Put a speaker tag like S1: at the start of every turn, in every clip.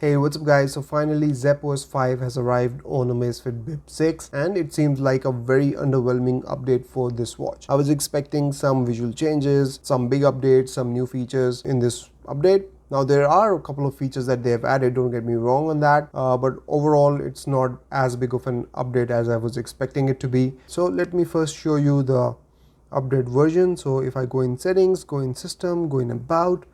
S1: Hey, what's up guys? So finally Zepp OS 5 has arrived on Amazfit Bip 6 and it seems like a very underwhelming update for this watch. I was expecting some visual changes, some big updates, some new features in this update. Now there are a couple of features that they have added, don't get me wrong on that, but overall it's not as big of an update as I was expecting it to be. So let me first show you the update version. So if I go in settings, go in system, go in about,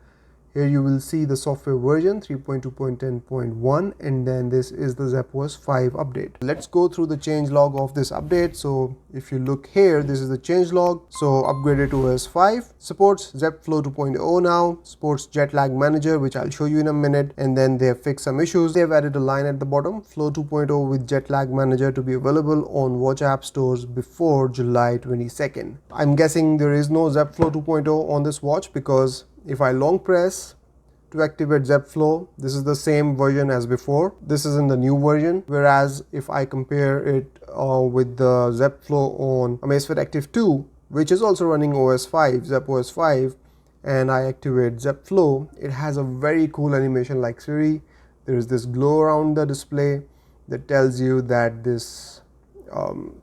S1: here you will see the software version 3.2.10.1 and then this is the Zepp OS 5 update. Let's go through the changelog of this update. So if you look here, this is the changelog. So upgraded to OS 5, supports Zepp Flow 2.0 now, supports jet lag manager, which I'll show you in a minute, and then they have fixed some issues. They have added a line at the bottom, Flow 2.0 with jet lag manager to be available on watch app stores before July 22nd. I'm guessing there is no Zepp Flow 2.0 on this watch because if I long press to activate Zepp Flow, this is the same version as before. This is in the new version, whereas if I compare it with the Zepp Flow on Amazfit Active 2, which is also running OS 5, Zepp OS 5, and I activate Zepp Flow, it has a very cool animation like Siri. There is this glow around the display that tells you that this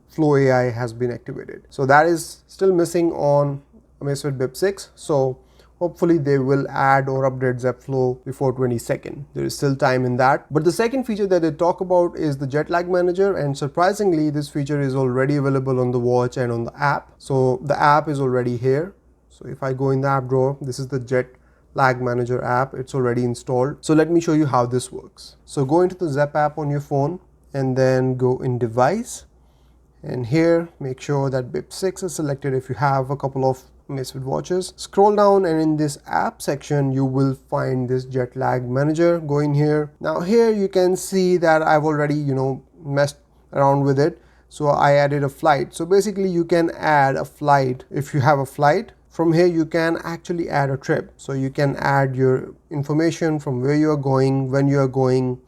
S1: Flow AI has been activated. So that is still missing on Amazfit Bip 6. So hopefully they will add or update Zepp Flow before 22nd. There is still time in that. But the second feature that they talk about is the jet lag manager, and surprisingly this feature is already available on the watch and on the app. So the app is already here. So if I go in the app drawer, this is the jet lag manager app. It's already installed. So let me show you how this works. So go into the Zepp app on your phone and then go in device, and here make sure that Bip 6 is selected if you have a couple of Amazfit watches. Scroll down and in this app section you will find this jet lag manager. Go in here. Now here you can see that I've already messed around with it. So I added a flight. So basically you can add a flight if you have a flight. From here you can actually add a trip. So you can add your information from where you are going, when you are going,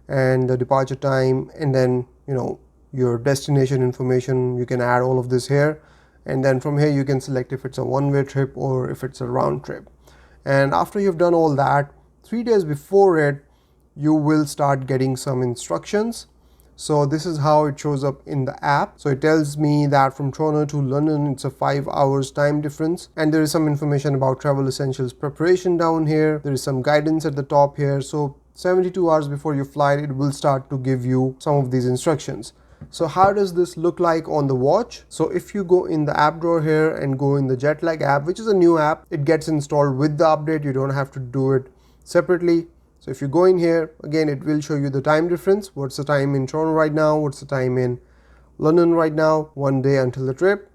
S1: and the departure time, and then your destination information. You can add all of this here. And then from here you can select if it's a one-way trip or if it's a round trip. And after you've done all that, 3 days before it, you will start getting some instructions. So this is how it shows up in the app. So it tells me that from Toronto to London, it's a 5 hours time difference. And there is some information about travel essentials preparation down here. There is some guidance at the top here. So 72 hours before your flight, it will start to give you some of these instructions. So how does this look like on the watch? So if you go in the app drawer here and go in the jet lag app, which is a new app, it gets installed with the update. You don't have to do it separately. So if you go in here, again, it will show you the time difference. What's the time in Toronto right now? What's the time in London right now? 1 day until the trip,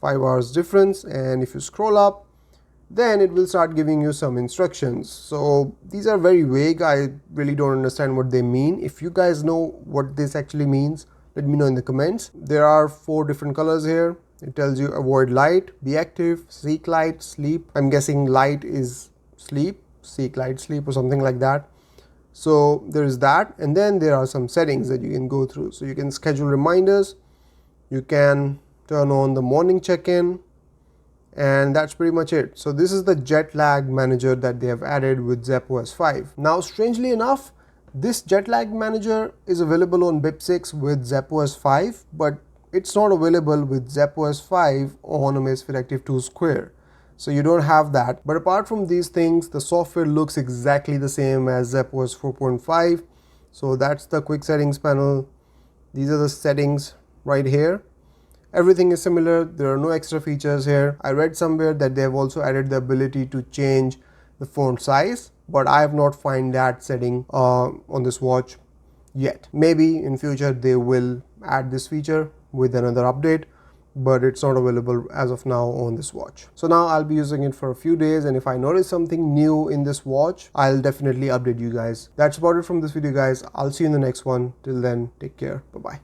S1: 5 hours difference. And if you scroll up, then it will start giving you some instructions. So these are very vague. I really don't understand what they mean. If you guys know what this actually means, let me know in the comments. There are 4 different colors here. It tells you avoid light, be active, seek light, sleep. I'm guessing light is sleep, seek light, sleep, or something like that. So there is that. And then there are some settings that you can go through. So you can schedule reminders. You can turn on the morning check-in. And that's pretty much it. So this is the jet lag manager that they have added with Zepp OS 5. Now, strangely enough, this jet lag manager is available on Bip 6 with Zepp OS 5, but it's not available with Zepp OS 5 on Amazfit Active 2 Square. So you don't have that. But apart from these things, the software looks exactly the same as Zepp OS 4.5. So that's the quick settings panel. These are the settings right here. Everything is similar. There are no extra features here. I read somewhere that they have also added the ability to change the font size, but I have not found that setting on this watch yet. Maybe in future they will add this feature with another update, but it's not available as of now on this watch. So now I'll be using it for a few days, and if I notice something new in this watch, I'll definitely update you guys. That's about it from this video, guys. I'll see you in the next one. Till then, take care. Bye-bye.